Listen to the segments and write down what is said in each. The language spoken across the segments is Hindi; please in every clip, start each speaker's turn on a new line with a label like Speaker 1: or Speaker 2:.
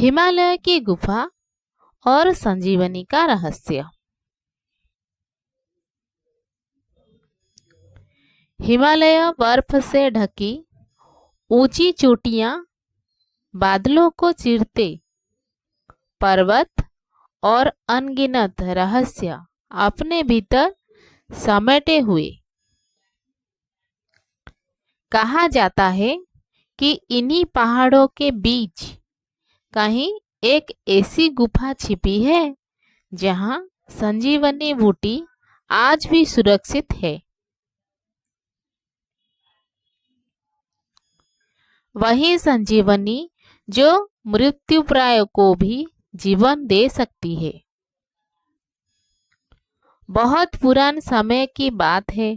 Speaker 1: हिमालय की गुफा और संजीवनी का रहस्य। हिमालय बर्फ से ढकी ऊंची चोटियां, बादलों को चीरते पर्वत और अनगिनत रहस्य अपने भीतर समेटे हुए। कहा जाता है कि इन्हीं पहाड़ों के बीच कहीं एक ऐसी गुफा छिपी है जहां संजीवनी बूटी आज भी सुरक्षित है। वही संजीवनी जो मृत्युप्राय को भी जीवन दे सकती है। बहुत पुराने समय की बात है।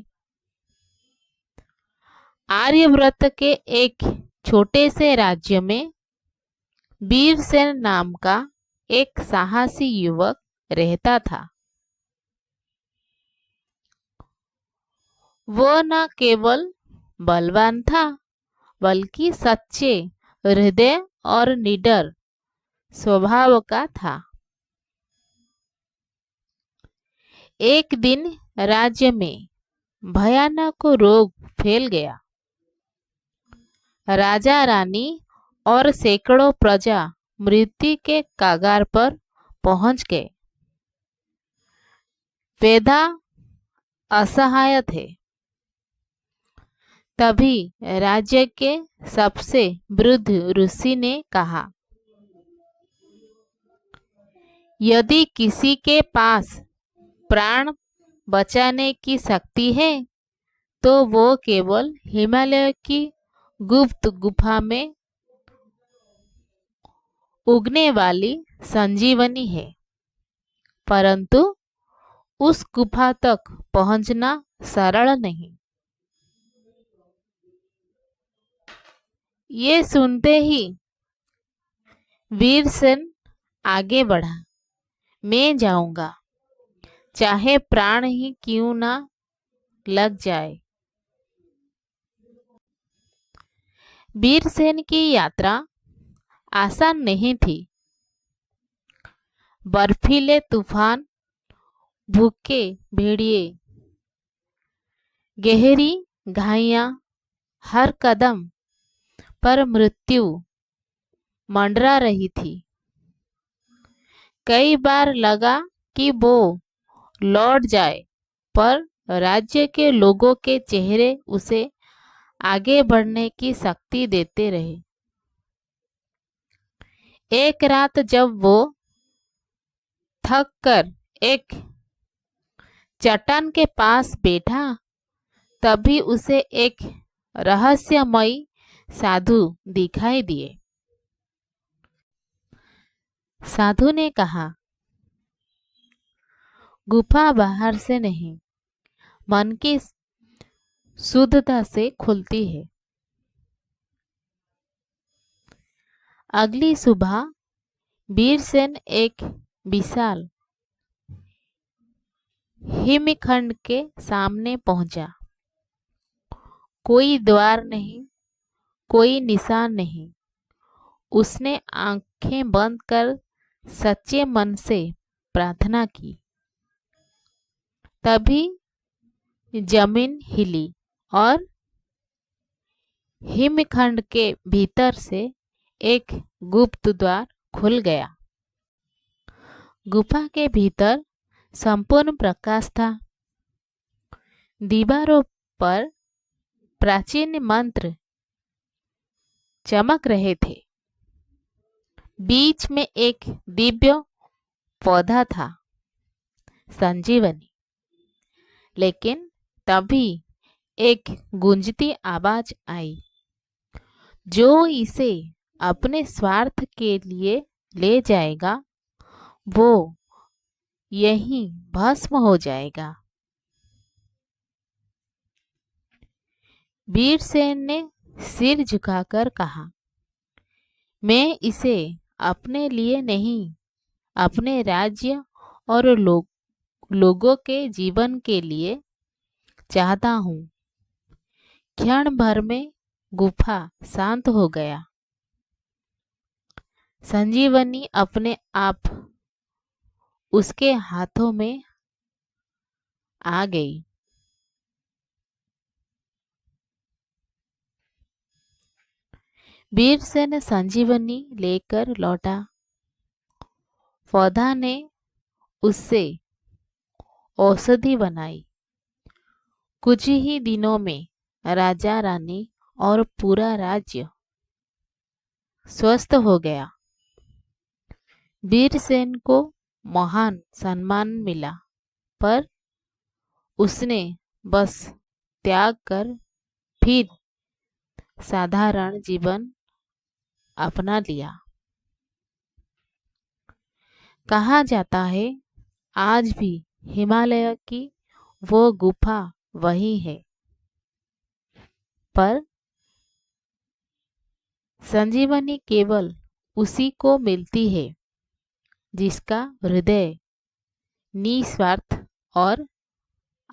Speaker 1: आर्यव्रत के एक छोटे से राज्य में वीरसेन नाम का एक साहसी युवक रहता था। वो न केवल बलवान था बल्कि सच्चे हृदय और निडर स्वभाव का था। एक दिन राज्य में भयानक रोग फैल गया। राजा रानी और सैकड़ों प्रजा मृत्यु के कगार पर पहुंच गए। वेदा असहाय थे। तभी राज्य के सबसे वृद्ध ऋषि ने कहा, यदि किसी के पास प्राण बचाने की शक्ति है तो वो केवल हिमालय की गुप्त गुफा में उगने वाली संजीवनी है। परंतु उस गुफा तक पहुंचना सरल नहीं। ये सुनते ही वीरसेन आगे बढ़ा। मैं जाऊंगा, चाहे प्राण ही क्यों ना लग जाए। वीरसेन की यात्रा आसान नहीं थी। बर्फीले तूफान, भूखे भेड़िए, गहरी घाइयां, हर कदम पर मृत्यु मंडरा रही थी। कई बार लगा कि वो लौट जाए, पर राज्य के लोगों के चेहरे उसे आगे बढ़ने की शक्ति देते रहे। एक रात जब वो थक कर एक चट्टान के पास बैठा, तभी उसे एक रहस्यमयी साधु दिखाई दिए। साधु ने कहा, गुफा बाहर से नहीं, मन की शुद्धता से खुलती है। अगली सुबह वीरसेन एक विशाल हिमखंड के सामने पहुंचा। कोई द्वार नहीं, कोई निशान नहीं। उसने आंखें बंद कर सच्चे मन से प्रार्थना की। तभी जमीन हिली और हिमखंड के भीतर से एक गुप्त द्वार खुल गया। गुफा के भीतर संपूर्ण प्रकाश था। दीवारों पर प्राचीन मंत्र चमक रहे थे। बीच में एक दिव्य पौधा था, संजीवनी। लेकिन तभी एक गूंजती आवाज आई, जो इसे अपने स्वार्थ के लिए ले जाएगा वो यहीं भस्म हो जाएगा। वीरसेन ने सिर झुकाकर कहा, मैं इसे अपने लिए नहीं, अपने राज्य और लोगों के जीवन के लिए चाहता हूँ। क्षण भर में गुफा शांत हो गया। संजीवनी अपने आप उसके हाथों में आ गई। वीरसेन संजीवनी लेकर लौटा। पौधा ने उससे औषधि बनाई। कुछ ही दिनों में राजा रानी और पूरा राज्य स्वस्थ हो गया। वीरसेन को महान सम्मान मिला, पर उसने बस त्याग कर फिर साधारण जीवन अपना लिया। कहा जाता है आज भी हिमालय की वो गुफा वही है, पर संजीवनी केवल उसी को मिलती है जिसका हृदय निस्वार्थ और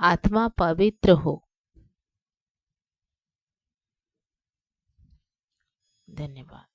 Speaker 1: आत्मा पवित्र हो। धन्यवाद।